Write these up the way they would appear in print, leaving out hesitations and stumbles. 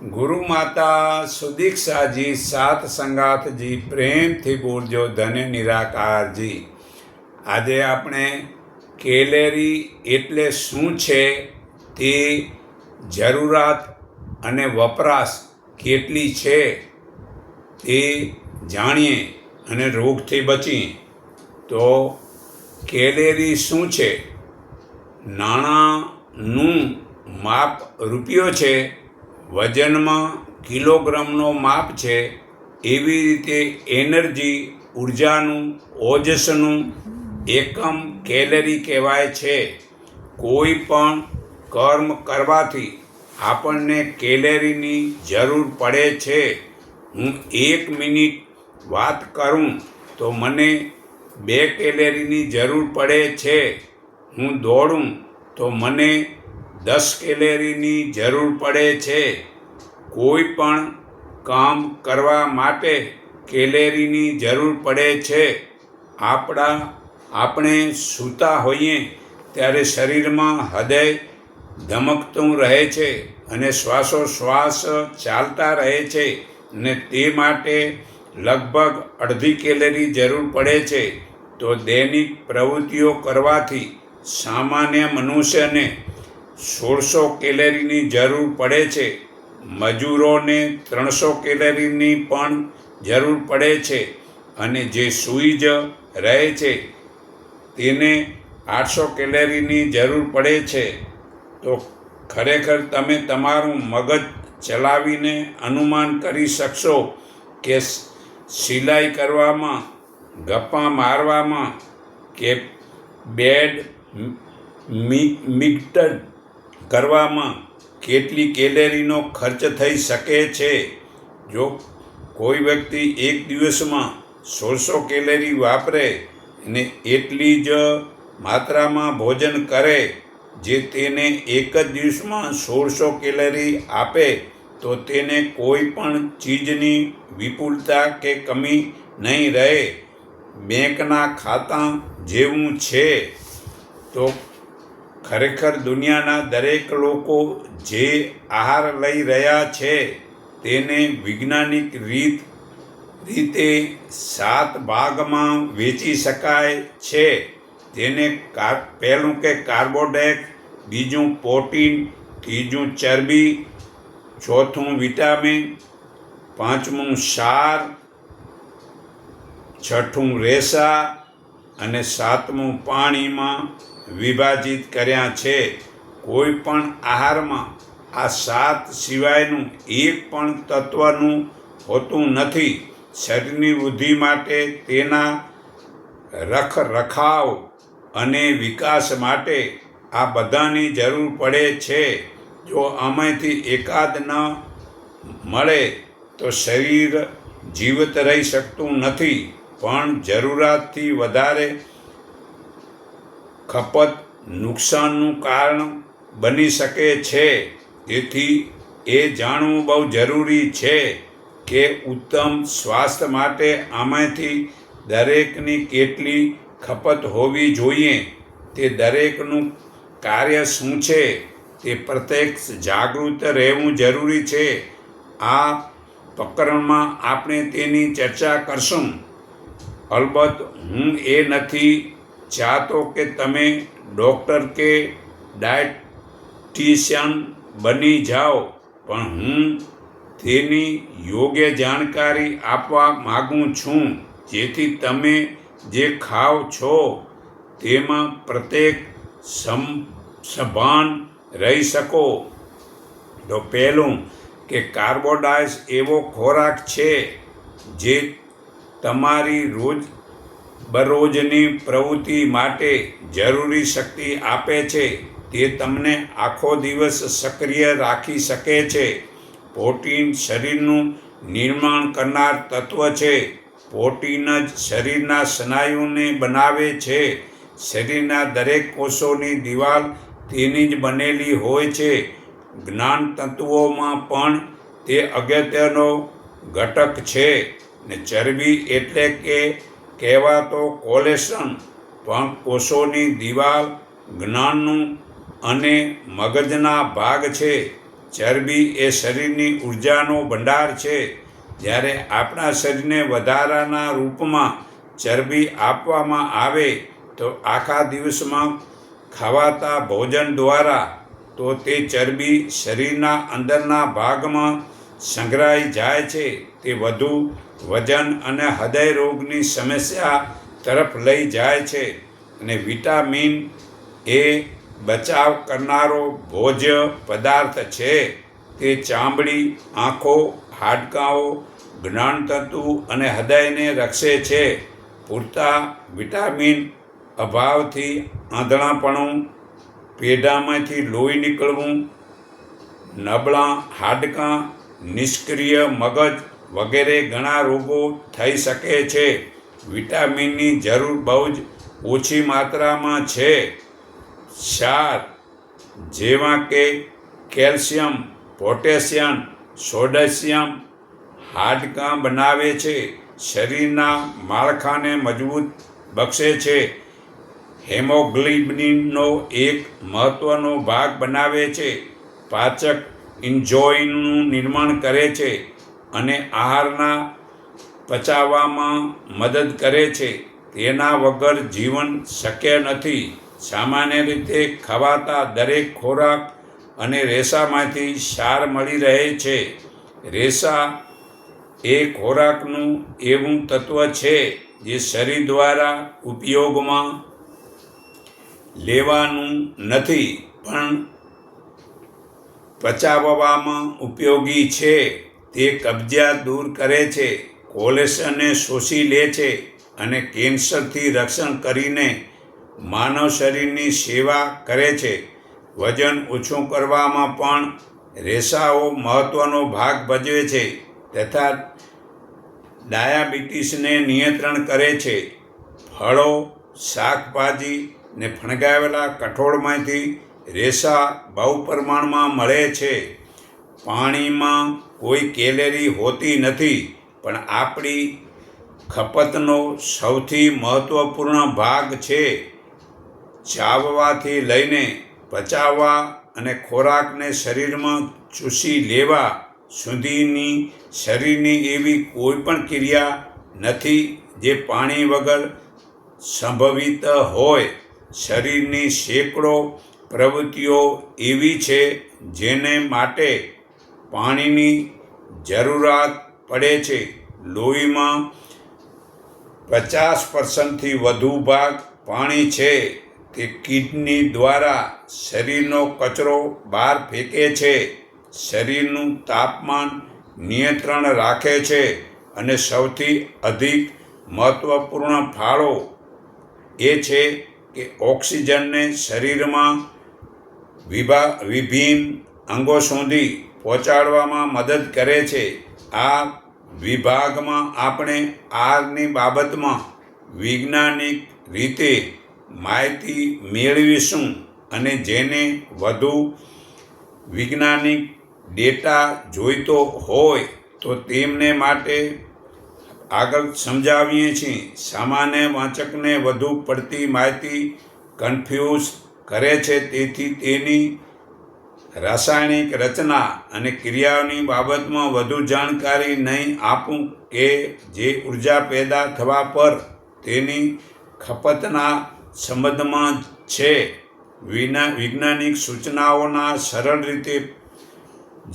ગુરુ માતા સુદીક્ષાજી સાત સંગાથજી પ્રેમથી બોલજો ધન્ય નિરાકારજી. આજે આપણે કેલેરી એટલે શું છે તે જરૂરિયાત અને વપરાશ કેટલી છે તે જાણીએ અને રોગથી બચીએ. તો કેલેરી શું છે? નાણાંનું માપ રૂપિયો છે, વજનમાં કિલોગ્રામનો માપ છે. એવી રીતે એનર્જી ઉર્જાનું ઓજસનું એકમ કેલરી કહેવાય છે. કોઈ પણ કર્મ કરવાથી આપણને કેલરીની જરૂર પડે છે. હું 1 મિનિટ વાત કરું તો મને 2 કેલરીની જરૂર પડે છે. હું દોડું તો મને 10 કેલરીની જરૂર પડે છે. કોઈ પણ કામ કરવા માટે કેલરીની જરૂર પડે છે. આપણે સૂતા હોઈએ ત્યારે શરીરમાં હૃદય ધમકતું રહે છે અને શ્વાસોશ્વાસ ચાલતા રહે છે, અને તે માટે લગભગ અડધી કેલરી જરૂર પડે છે. તો દૈનિક પ્રવૃત્તિઓ કરવાથી સામાન્ય મનુષ્યને 1600 કેલરીની જરૂર પડે છે. મજૂરોને 300 કેલરીની પણ જરૂર પડે છે, અને જે સૂઈ જ રહે છે તેને 800 કેલરીની જરૂર પડે છે. તો ખરેખર તમે તમારું મગજ ચલાવીને અનુમાન કરી શકશો કે સિલાઈ કરવામાં, ગપ્પા મારવામાં કે બેડમિન્ટન કરવામાં કેટલી કેલરીનો ખર્ચ થઈ શકે છે. જો કોઈ વ્યક્તિ એક દિવસમાં 1600 કેલરી વાપરે અને એટલી જ માત્રામાં ભોજન કરે જે તેને એક જ દિવસમાં 1600 કેલરી આપે, તો તેને કોઈ પણ ચીજની વિપુલતા કે કમી નહીં રહે. બેંકના ખાતા જેવું છે. તો ખરેખર દુનિયાના દરેક લોકો જે આહાર લઈ રહ્યા છે તેને વૈજ્ઞાનિક રીતે 7 ભાગમાં વહેંચી શકાય છે. તેને પહેલું કે કાર્બોહાઈડ્રેટ, બીજું પ્રોટીન, ત્રીજું ચરબી, ચોથું વિટામિન, પાંચમું ક્ષાર, છઠ્ઠું રેસા અને સાતમું પાણીમાં વિભાજિત કર્યા છે. કોઈ પણ આહારમાં આ 7 સિવાયનું એક પણ તત્વનું હોતું નથી. શરીરની વૃદ્ધિ માટે, તેના રખરખાવ અને વિકાસ માટે આ બધાની જરૂર પડે છે. જો આમાંથી એકાદ ન મળે તો શરીર જીવિત રહી શકતું નથી. પણ જરૂરિયાતથી વધારે ખપત નુકસાનનું કારણ બની શકે છે. તેથી એ જાણવું બહુ જરૂરી છે કે ઉત્તમ સ્વાસ્થ્ય માટે આમાંથી દરેકની કેટલી ખપત હોવી જોઈએ. તે દરેકનું કાર્ય શું છે તે પ્રત્યક્ષ જાગૃત રહેવું જરૂરી છે. આ પ્રકરણમાં આપણે તેની ચર્ચા કરશું. અલબત્ત હું એ નથી ચાહતો કે તમે ડૉક્ટર કે ડાયટિશિયન બની જાઓ, પણ હું તેની યોગ્ય જાણકારી આપવા માગું છું જેથી તમે જે ખાઓ છો તેમાં પ્રત્યેક સભાન રહી શકો. તો પહેલું કે કાર્બોહાઈડ્રેટ એવો ખોરાક છે જે તમારી રોજબરોજની પ્રવૃત્તિ માટે જરૂરી શક્તિ આપે છે. તે તમને આખો દિવસ સક્રિય રાખી શકે છે. પ્રોટીન શરીરનું નિર્માણ કરનાર તત્વ છે. પ્રોટીન જ શરીરના સ્નાયુને બનાવે છે. શરીરના દરેક કોષોની દિવાલ તેની જ બનેલી હોય છે. જ્ઞાનતંતુઓમાં પણ તે અગત્યનો ઘટક છે. ને ચરબી એટલે કે કહેવાતો કોલેસ્ટ્રોલ પણ કોષોની દિવાલ, જ્ઞાનનું અને મગજના ભાગ છે. ચરબી એ શરીરની ઉર્જાનો ભંડાર છે. જ્યારે આપણા શરીરને વધારાના રૂપમાં ચરબી આપવામાં આવે તો આખા દિવસમાં ખવાતા ભોજન દ્વારા તો તે ચરબી શરીરના અંદરના ભાગમાં સંગ્રહાઈ જાય છે. તે વધુ વજન અને હૃદય રોગની સમસ્યા તરફ લઈ જાય છે. અને વિટામિન એ બચાવ કરનારો ભોજ્ય પદાર્થ છે. તે ચામડી, આંખો, હાડકાઓ, જ્ઞાનતંતુ અને હૃદયને રક્ષે છે. પૂરતા વિટામિન અભાવથી આંધળાપણું, પેઢામાંથી લોહી નીકળવું, નબળાં હાડકાં, નિષ્ક્રિય મગજ વગેરે ઘણા રોગો થઈ શકે છે. વિટામિનની જરૂર બહુ જ ઓછી માત્રામાં છે. ક્ષાર જેવા કે કેલ્શિયમ, પોટેશિયમ, સોડિયમ હાડકાં બનાવે છે. શરીરના માળખાને મજબૂત બક્ષે છે. હેમોગ્લોબિનનો એક મહત્વનો ભાગ બનાવે છે. પાચક એન્ઝાઇમનું નિર્માણ કરે છે અને આહારના પચાવવામાં મદદ કરે છે. તેના વગર જીવન શક્ય નથી. સામાન્ય રીતે ખવાતા દરેક ખોરાક અને રેસામાંથી ક્ષાર મળી રહે છે. રેસા એ ખોરાકનું એવું તત્વ છે જે શરીર દ્વારા ઉપયોગમાં લેવાનું નથી પણ પચાવવામાં ઉપયોગી છે. તે કબજિયાત દૂર કરે છે, કોલેસ્ટ્રોલને શોષી લે છે અને કેન્સરથી રક્ષણ કરીને માનવ શરીરની સેવા કરે છે. વજન ઓછું કરવામાં પણ રેસાઓ મહત્વનો ભાગ ભજવે છે તથા ડાયાબિટીસને નિયંત્રણ કરે છે. ફળો, શાકભાજી ને ફણગાવેલા કઠોળમાંથી રેસા બહુ પ્રમાણમાં મળે છે. પાણીમાં કોઈ કેલરી હોતી નથી પણ આપણી ખપતનો સૌથી મહત્વપૂર્ણ ભાગ છે. ચાવવાથી લઈને પચાવવા અને ખોરાકને શરીરમાં ચૂસી લેવા સુધીની શરીરની એવી કોઈ પણ ક્રિયા નથી જે પાણી વગર સંભવિત હોય. શરીરની સેંકડો પ્રવૃત્તિઓ એવી છે જેને માટે પાણીની જરૂરિયાત પડે છે. લોહીમાં 50% વધુ ભાગ પાણી છે. તે કિડની દ્વારા શરીરનો કચરો બહાર ફેંકે છે, શરીરનું તાપમાન નિયંત્રણ રાખે છે અને સૌથી અધિક મહત્વપૂર્ણ ફાળો એ છે કે ઓક્સિજનને શરીરમાં વિભિન્ન અંગો સુધી પહોંચાડવામાં મદદ કરે છે. આ વિભાગમાં આપણે આહારની બાબતમાં વૈજ્ઞાનિક રીતે માહિતી મેળવીશું અને જેને વધુ વૈજ્ઞાનિક ડેટા જોઈતો હોય તો તેમને માટે આગળ સમજાવીએ છીએ. સામાન્ય વાચકને વધુ પડતી માહિતી કન્ફ્યુઝ કરે છે, તેથી તેની રાસાયણિક રચના અને ક્રિયાઓની બાબતમાં વધુ જાણકારી નહીં આપું કે જે ઉર્જા પેદા થવા પર તેની ખપતના સંબંધમાં છે. વૈજ્ઞાનિક સૂચનાઓના સરળ રીતે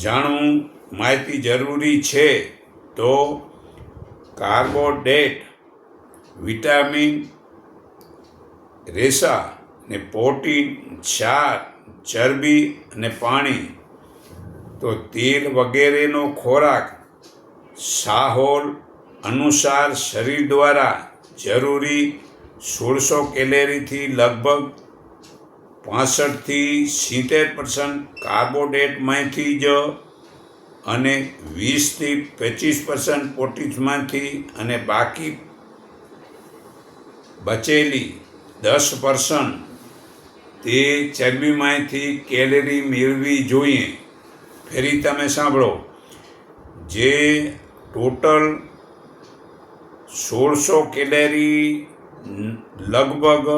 જાણવું માહિતી જરૂરી છે. તો કાર્બોહાઈડ્રેટ, વિટામિન, રેસા ને પ્રોટીન, ક્ષાર, ચરબી અને પાણી. તો તેલ વગેરેનો ખોરાક સાહોલ અનુસાર શરીર દ્વારા જરૂરી 1600 કેલરીથી લગભગ 65-70% કાર્બોહાઈડ્રેટમાંથી જ અને 20-25% પ્રોટીન્સમાંથી અને બાકી બચેલી 10% તે ચરબીમાંથી કેલરી મેળવી જોઈએ. ફરી તમે સાંભળો, જે ટોટલ 1600 કેલરી લગભગ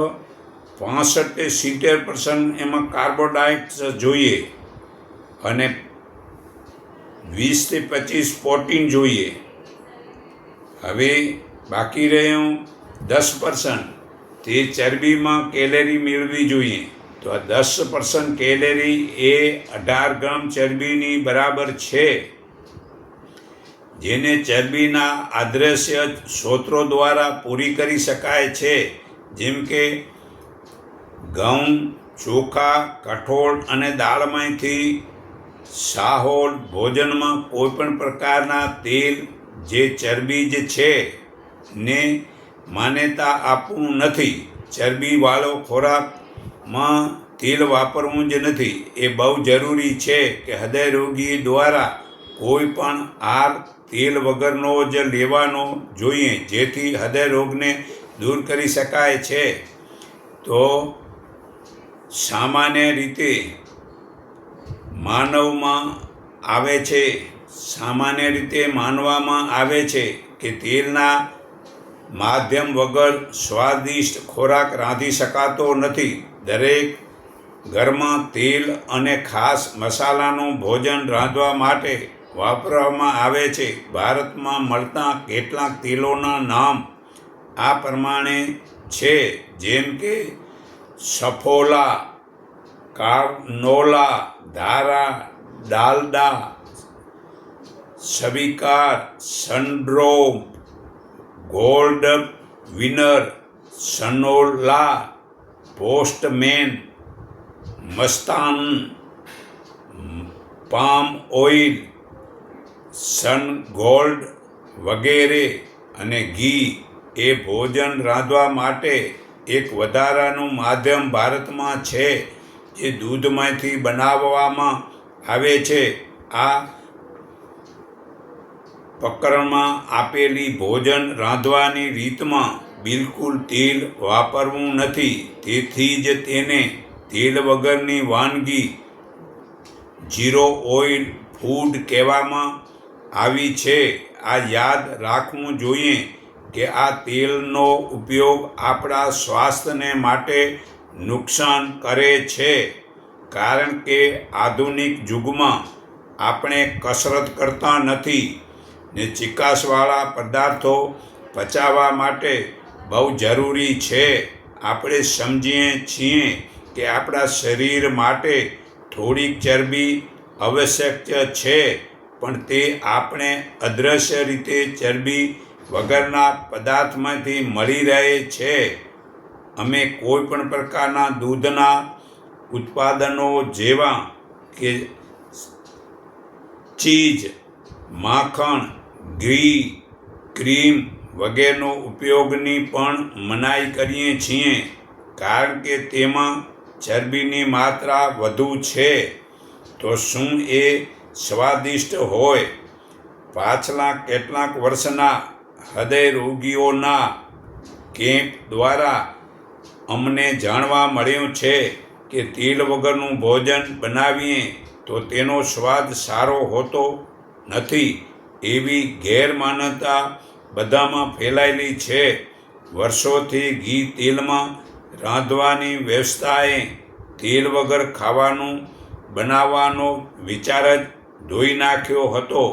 65-70% એમાં કાર્બોહાઈડ્રેટ્સ જોઈએ અને 20 થી 25 પ્રોટીન જોઈએ. હવે બાકી રહ્યું 10%, તે ચરબીમાં કેલેરી મેળવી જોઈએ. તો આ 10% કેલેરી એ 18 ગ્રામ ચરબીની બરાબર છે, જેને ચરબીના અદૃશ્ય સ્ત્રોતો દ્વારા પૂરી કરી શકાય છે, જેમ કે ઘઉં, ચોખા, કઠોળ અને દાળમાંથી. સાહોલ ભોજનમાં કોઈપણ પ્રકારના તેલ જે ચરબી જ છે ને માન્યતા આપવું નથી. ચરબીવાળો ખોરાકમાં તેલ વાપરવું જ નથી. એ બહુ જરૂરી છે કે હૃદય રોગી દ્વારા કોઈ પણ આહાર તેલ વગરનો જ લેવાનો જોઈએ, જેથી હૃદય રોગને દૂર કરી શકાય છે. તો સામાન્ય રીતે માનવામાં આવે છે કે તેલના માધ્યમ વગર સ્વાદિષ્ટ ખોરાક રાંધી શકાતો નથી. દરેક ઘરમાં તેલ અને ખાસ મસાલાનું ભોજન રાંધવા માટે વાપરવામાં આવે છે. ભારતમાં મળતા કેટલાક તેલોના નામ આ પ્રમાણે છે, જેમ કે સફોલા, કાર્નોલા, Dhara, Dalda, Swikar, Sundrop, Gold Winner, સનોલા, પોસ્ટમેન, મસ્તાન, પામ ઓઇલ, સન ગોલ્ડ વગેરે. અને ઘી એ ભોજન રાંધવા માટે એક વધારાનું માધ્યમ ભારતમાં છે, જે દૂધમાંથી બનાવવામાં આવે છે. આ પ્રકરણમાં આપેલી ભોજન રાંધવાની રીતમાં બિલકુલ તેલ વાપરવું નથી. તેથી જ તેને તેલ વગરની વાનગી, ઝીરો ઓઇલ ફૂડ કહેવામાં આવી છે. આ યાદ રાખવું જોઈએ કે આ તેલનો ઉપયોગ આપણા સ્વાસ્થ્યને માટે નુકસાન કરે છે, કારણ કે આધુનિક યુગમાં આપણે કસરત કરતા નથી ને ચીકાશવાળા પદાર્થો પચાવવા માટે બહુ જરૂરી છે. આપણે સમજીએ છીએ કે આપણા શરીર માટે થોડીક ચરબી આવશ્યક છે, પણ તે આપણે અદૃશ્ય રીતે ચરબી વગરના પદાર્થમાંથી મળી રહે છે. અમે કોઈ પણ પ્રકારના દૂધના ઉત્પાદનો જેવા કે ચીઝ, માખણ, ઘી, ક્રીમ વગેરેનો ઉપયોગની પણ મનાઈ કરીએ છીએ, કારણ કે તેમાં ચરબીની માત્રા વધુ છે. તો શું એ સ્વાદિષ્ટ હોય? પાછલા કેટલાક વર્ષના હૃદય રોગીઓના કેમ્પ દ્વારા અમને જાણવા મળ્યું છે કે તેલ વગરનું ભોજન બનાવીએ તો તેનો સ્વાદ સારો હોતો નથી, એવી ગેરમાન્યતા બધામાં ફેલાયેલી છે. વર્ષોથી ઘી તેલમાં રાંધવાની વ્યવસ્થાએ તેલ વગર ખાવાનું બનાવવાનો વિચાર જ ધોઈ નાખ્યો હતો.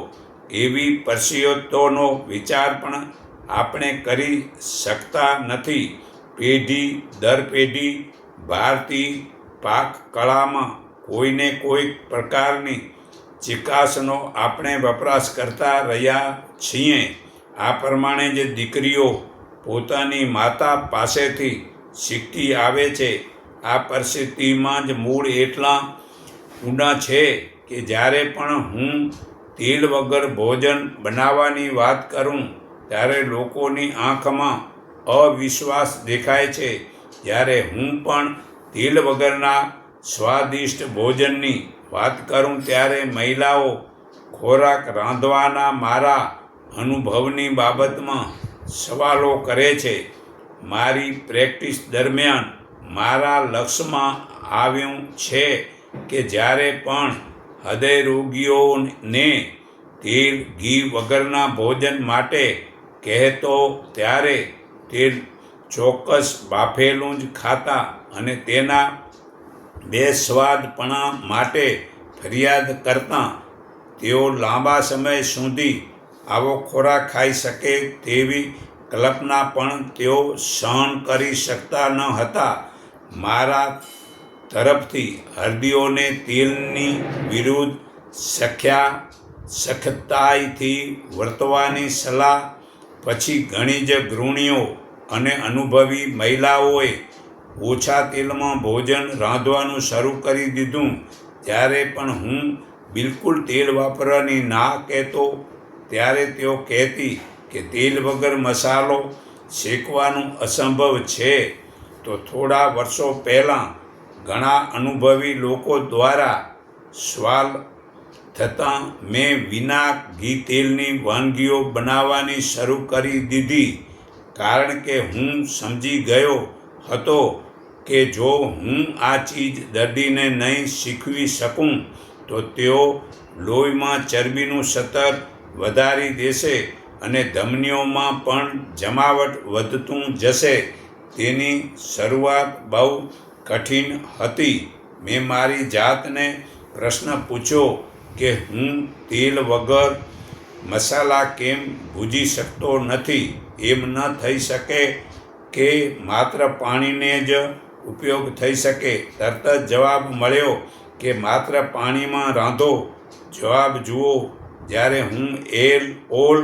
એવી પરિસ્થિતિનો વિચાર પણ આપણે કરી શકતા નથી. પેઢી દર પેઢી ભારતીય પાકકળામાં કોઈને કોઈ પ્રકારની ચીકાશનો આપણે વપરાશ કરતા રહ્યા છીએ. આ પ્રમાણે જ દીકરીઓ પોતાની માતા પાસેથી શીખતી આવે છે. આ પરિસ્થિતિમાં જ મૂળ એટલા ઊંડા છે કે જ્યારે પણ હું તેલ વગર ભોજન બનાવવાની વાત કરું ત્યારે લોકોની આંખમાં અવિશ્વાસ દેખાય છે. જ્યારે હું પણ તેલ વગરના સ્વાદિષ્ટ ભોજનની વાત કરું ત્યારે મહિલાઓ ખોરાક રાંધવાના મારા અનુભવની બાબતમાં સવાલો કરે છે. મારી પ્રેક્ટિસ દરમિયાન મારા લક્ષ્યમાં આવ્યું છે કે જ્યારે પણ હૃદય રોગીઓને તેલ ઘી વગરના ભોજન માટે કહેતો ત્યારે તે ચોક્કસ બાફેલું જ ખાતા અને તેના બેસ્વાદપણા માટે ફરિયાદ કરતા. તેઓ લાંબા સમય સુધી આવો ખોરાક ખાઈ શકે તેવી કલ્પના પણ તેઓ સહન કરી શકતા ન હતા. મારા તરફથી હળદીઓને તેલની વિરુદ્ધ સખ્તાઈથી વર્તવાની સલાહ પછી ઘણી જ ગૃહિણીઓ અને અનુભવી મહિલાઓએ ઓછા તેલમાં ભોજન રાંધવાનું શરૂ કરી દીધું. જ્યારે પણ હું બિલકુલ તેલ વાપરવાની ના કહેતો ત્યારે તેઓ કહેતી કે તેલ વગર મસાલો શેકવાનું અસંભવ છે. તો થોડા વર્ષો પહેલાં ઘણા અનુભવી લોકો દ્વારા સવાલ થતાં મેં વિના ઘી તેલની વાનગીઓ બનાવવાની શરૂ કરી દીધી, કારણ કે હું સમજી ગયો હતો કે જો હું આ ચીજ દર્દીને નહીં શીખવી શકું તો તેઓ લોહીમાં ચરબીનું સ્તર વધારી દેશે અને ધમનીઓમાં પણ જમાવટ વધતું જશે. તેની શરૂઆત બહુ કઠિન હતી. મેં મારી જાતને પ્રશ્ન પૂછ્યો કે હું તેલ વગર મસાલા કેમ ભૂજી શકતો નથી? એમ ન થઈ શકે કે માત્ર પાણીને જ ઉપયોગ થઈ શકે? તરત જ જવાબ મળ્યો કે માત્ર પાણીમાં રાંધો. જવાબ જુઓ, જ્યારે હું all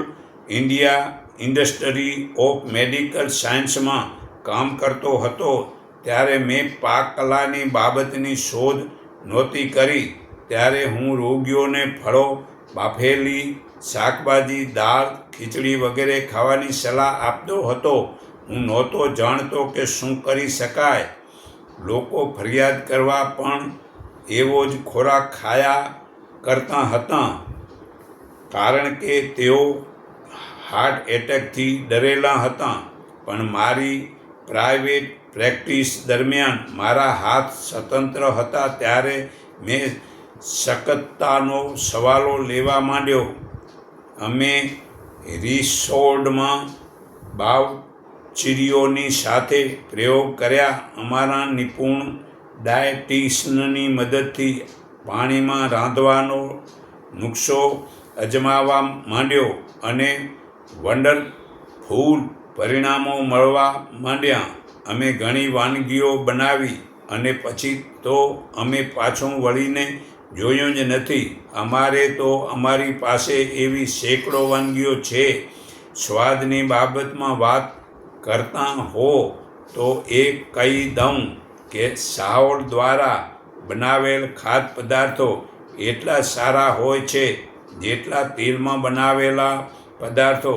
India institute of medical સાયન્સમાં કામ કરતો હતો ત્યારે મેં પાક કલાની બાબતની શોધ નહોતી કરી. ત્યારે હું રોગીઓને ફળો, બાફેલી શાકભાજી, દાળ, ખીચડી વગેરે ખાવાની સલાહ આપતો હતો. હું નહોતો જાણતો કે શું કરી શકાય. લોકો ફરિયાદ કરવા પણ એવો જ ખોરાક ખાયા કરતા હતા, કારણ કે તેઓ હાર્ટ એટેકથી ડરેલા હતા. પણ મારી પ્રાઇવેટ પ્રેક્ટિસ દરમિયાન મારા હાથ સ્વતંત્ર હતા ત્યારે મેં સખતતાનો સવાલો લેવા માંડ્યો. અમે રિસોર્ટમાં બાવચીરીઓની સાથે પ્રયોગ કર્યા. અમારા નિપુણ ડાયટિશિયનની મદદથી પાણીમાં રાંધવાનો નુસ્ખો અજમાવવા માંડ્યો અને વન્ડરફુલ પરિણામો મળવા માંડ્યા. અમે ઘણી વાનગીઓ બનાવી અને પછી તો અમે પાછું વળીને જોયું જ નથી. અમારે તો અમારી પાસે એવી સેંકડો વાનગીઓ છે. સ્વાદની બાબતમાં વાત કરતા હો તો એ કહી દઉં કે સાહોર દ્વારા બનાવેલ ખાદ્ય પદાર્થો એટલા સારા હોય છે જેટલા તેલમાં બનાવેલા પદાર્થો.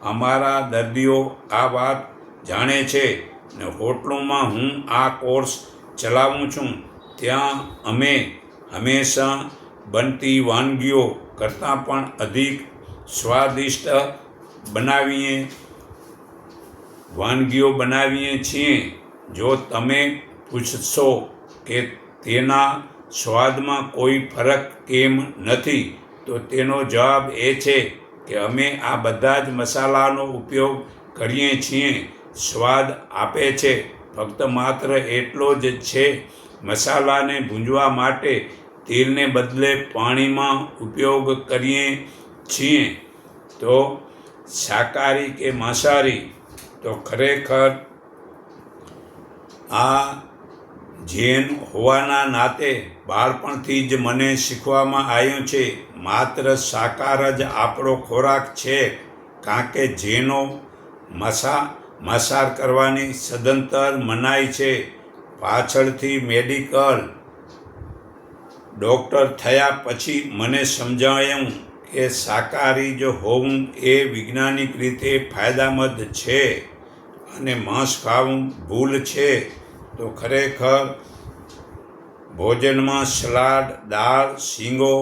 અમારા દર્દીઓ આ વાત જાણે છે ને હોટલોમાં હું આ કોર્સ ચલાવું છું ત્યાં અમે હંમેશા બનતી વાનગીઓ કરતાં પણ અધિક સ્વાદિષ્ટ વાનગીઓ બનાવીએ છીએ. જો તમે પૂછશો કે તેના સ્વાદમાં કોઈ ફરક કેમ નથી, તો તેનો જવાબ એ છે કે અમે આ બધા જ મસાલાનો ઉપયોગ કરીએ છીએ. સ્વાદ આપે છે ફક્ત માત્ર એટલો જ છે. મસાલાને ભૂંજવા માટે તેલને બદલે પાણીમાં ઉપયોગ કરીએ છીએ. તો શાકાહારી કે માંસાહારી? તો ખરેખર આ જૈન હોવાના નાતે બાળપણથી જ મને શીખવામાં આવ્યું છે માત્ર શાકાહાર જ આપણો ખોરાક છે, કારણ કે જૈનો માંસાહાર કરવાની સદંતર મનાઈ છે. પાછળથી મેડિકલ ડૉક્ટર થયા પછી મને સમજાયું કે શાકાહારી જ હોવું એ વૈજ્ઞાનિક રીતે ફાયદામંદ છે અને માંસ ખાવું ભૂલ છે. તો ખરેખર ભોજનમાં સલાડ, દાળ, શીંગો,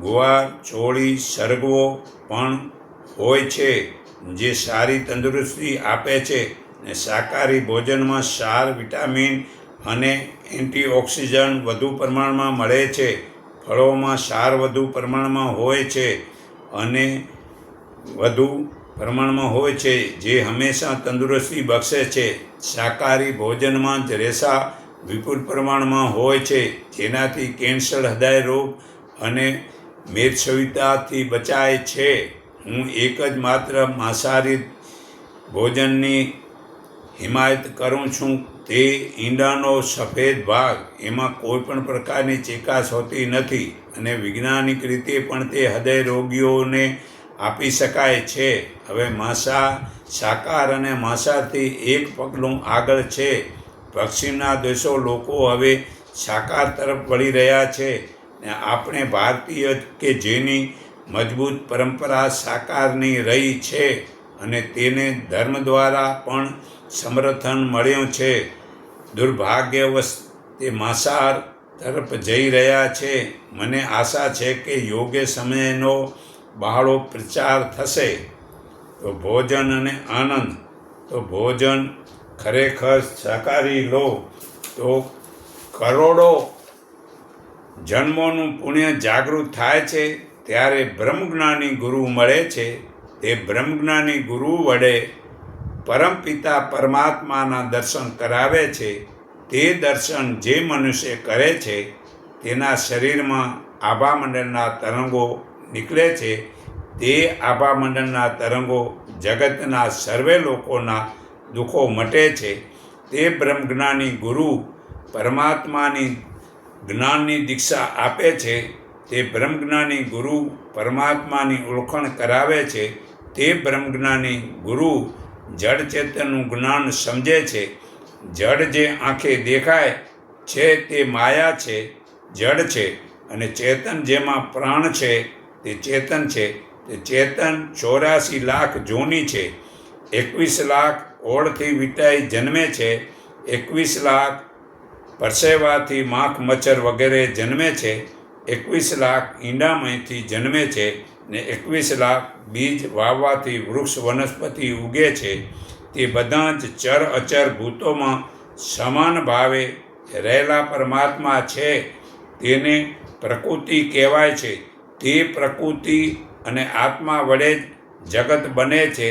ગુવાર, ચોળી, સરગવો પણ હોય છે જે સારી તંદુરસ્તી આપે છે. ને શાકાહારી ભોજનમાં ક્ષાર, વિટામિન અને એન્ટીઓક્સિડન્ટ વધુ પ્રમાણમાં મળે છે. ફળોમાં ક્ષાર વધુ પ્રમાણમાં હોય છે અને જે હંમેશા તંદુરસ્તી બક્ષે છે. શાકાહારી ભોજનમાં જ રેસા વિપુલ પ્રમાણમાં હોય છે, જેનાથી કેન્સર, હૃદય રોગ અને મેદસ્વીતાથી બચાય છે. હું એક જ માત્ર માંસાહારી ભોજનની હિમાયત કરું છું, તે ઈંડાનો સફેદ ભાગ. એમાં કોઈ પણ પ્રકારની ચિકાશ હોતી નથી અને વૈજ્ઞાનિક રીતે પણ તે હૃદય રોગીઓને આપી શકાય છે. હવે શાકાહાર અને માંસાહારથી એક પગલું આગળ છે. પશ્ચિમના દેશો લોકો હવે શાકાહાર તરફ વળી રહ્યા છે ને આપણે ભારતીય કે જેની મજબૂત પરંપરા શાકાહારની રહી છે અને તેને ધર્મ દ્વારા પણ સમર્થન મળ્યું છે, દુર્ભાગ્યવશ તે માંસાહાર તરફ જઈ રહ્યા છે. મને આશા છે કે યોગ્ય સમયનો બહોળો પ્રચાર થશે. તો ભોજન અને આનંદ. તો ભોજન ખરેખર શાકાહારી લો તો કરોડો જન્મોનું પુણ્ય જાગૃત થાય છે. ત્યારે બ્રહ્મજ્ઞાની ગુરુ મળે છે. તે બ્રહ્મજ્ઞાની ગુરુ વડે પરમપિતા પરમાત્માના દર્શન કરાવે છે. તે દર્શન જે મનુષ્ય કરે છે તેના શરીરમાં આભામંડળના તરંગો નીકળે છે. તે આભામંડળના તરંગો જગતના સર્વે લોકોના દુઃખો મટે છે. તે બ્રહ્મજ્ઞાની ગુરુ પરમાત્માની જ્ઞાનની દીક્ષા આપે છે. તે બ્રહ્મજ્ઞાની ગુરુ પરમાત્માની ઓળખાણ કરાવે છે. તે બ્રહ્મજ્ઞાની ગુરુ જડ ચેતનનું જ્ઞાન સમજે છે. જડ જે આંખે દેખાય છે તે માયા છે, જડ છે, અને ચેતન જેમાં પ્રાણ છે તે ચેતન છે. તે ચેતન 84 લાખ જોની છે. 21 લાખ ઓળથી વીંટાઈ જન્મે છે. 21 લાખ પરસેવાથી માખ મચ્છર વગેરે જન્મે છે. 21 લાખ ઈંડામાંથી જન્મે છે ને 21 લાખ બીજ વાવવાથી વૃક્ષ વનસ્પતિ ઉગે છે. તે બધા જ ચર અચર ભૂતોમાં સમાન ભાવે રહેલા પરમાત્મા છે. તેને પ્રકૃતિ કહેવાય છે. તે પ્રકૃતિ અને આત્મા વડે જ જગત બને છે.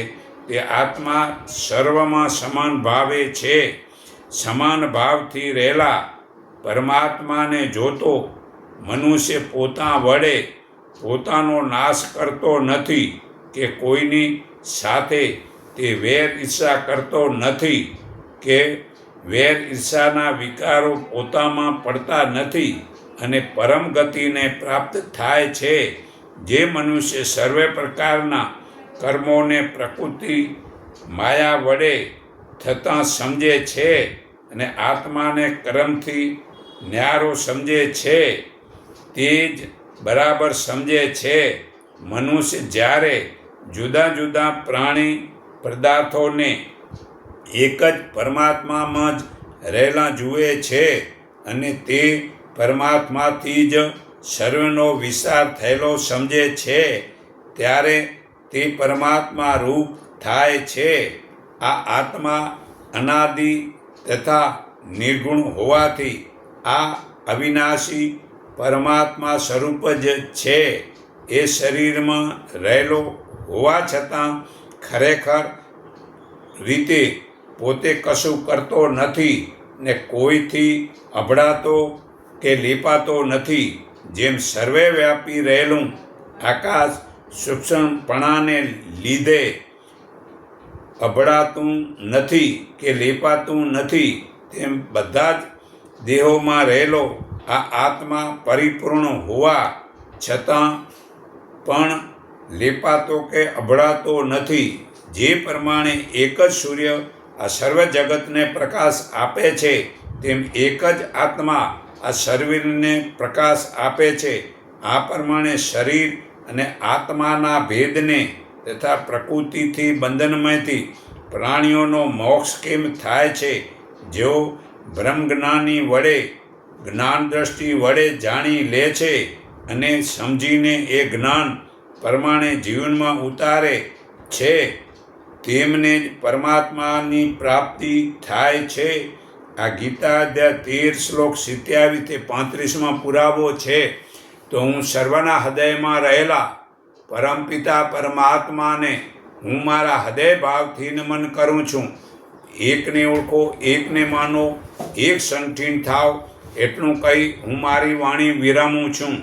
તે આત્મા સર્વમાં સમાન ભાવે છે. સમાન ભાવથી રહેલા પરમાત્માને જોતો મનુષ્ય પોતા વડે પોતાનો નાશ કરતો નથી કે કોઈની સાથે તે વેર ઈર્ષા કરતો નથી કે વેર ઈર્ષાના વિકારો પોતામાં પડતા નથી અને પરમ ગતિને પ્રાપ્ત થાય છે. જે મનુષ્ય સર્વે પ્રકારના કર્મોને પ્રકૃતિ માયા વડે થતાં સમજે છે અને આત્માને કર્મથી ન્યારો સમજે છે, તે જ બરાબર સમજે છે. મનુષ્ય જ્યારે જુદા જુદા પ્રાણી પદાર્થોને એક જ પરમાત્મામાં જ રહેલા જુએ છે અને તે પરમાત્માથી જ સર્વનો વિસ્તાર થયેલો સમજે છે, ત્યારે તે પરમાત્મા રૂપ થાય છે. આ આત્મા અનાદિ તથા નિર્ગુણ હોવાથી આ અવિનાશી પરમાત્મા સ્વરૂપ જ છે. એ શરીરમાં રહેલો હોવા છતાં ખરેખર રીતે પોતે કશું કરતો નથી ને કોઈથી અભડાતો કે લેપાતો નથી. જેમ સર્વે વ્યાપી રહેલું આકાશ સૂક્ષ્મપણાને લીધે અભડાતું નથી કે લેપાતું નથી, તેમ બધા જ દેહોમાં રહેલો આ આત્મા પરિપૂર્ણ હોવા છતાં પણ લેપાતો કે અભડાતો નથી. જે પ્રમાણે એક જ સૂર્ય આ સર્વ જગતને પ્રકાશ આપે છે, તેમ એક જ આત્મા આ શરીરને પ્રકાશ આપે છે. આ પ્રમાણે શરીર અને આત્માના ભેદને તથા પ્રકૃતિથી બંધનમાંથી પ્રાણીઓનો મોક્ષ કેમ થાય છે? જેઓ બ્રહ્મજ્ઞાની વડે જ્ઞાન દ્રષ્ટિ વડે જાણી લે છે અને સમજીને એ જ્ઞાન પ્રમાણે જીવનમાં ઉતારે છે, તેમને જ પરમાત્માની પ્રાપ્તિ થાય છે. આ ગીતા અધ્યાય 13 શ્લોક 27-35 પુરાવો છે. તો હું સર્વના હૃદયમાં રહેલા પરમપિતા પરમાત્માને હું મારા હૃદય ભાવથી નમન કરું છું. એકને ઓળખો, એકને માનો, એક સંઠીન થાવ, એટલું કહી હું મારી વાણી વિરામું છું.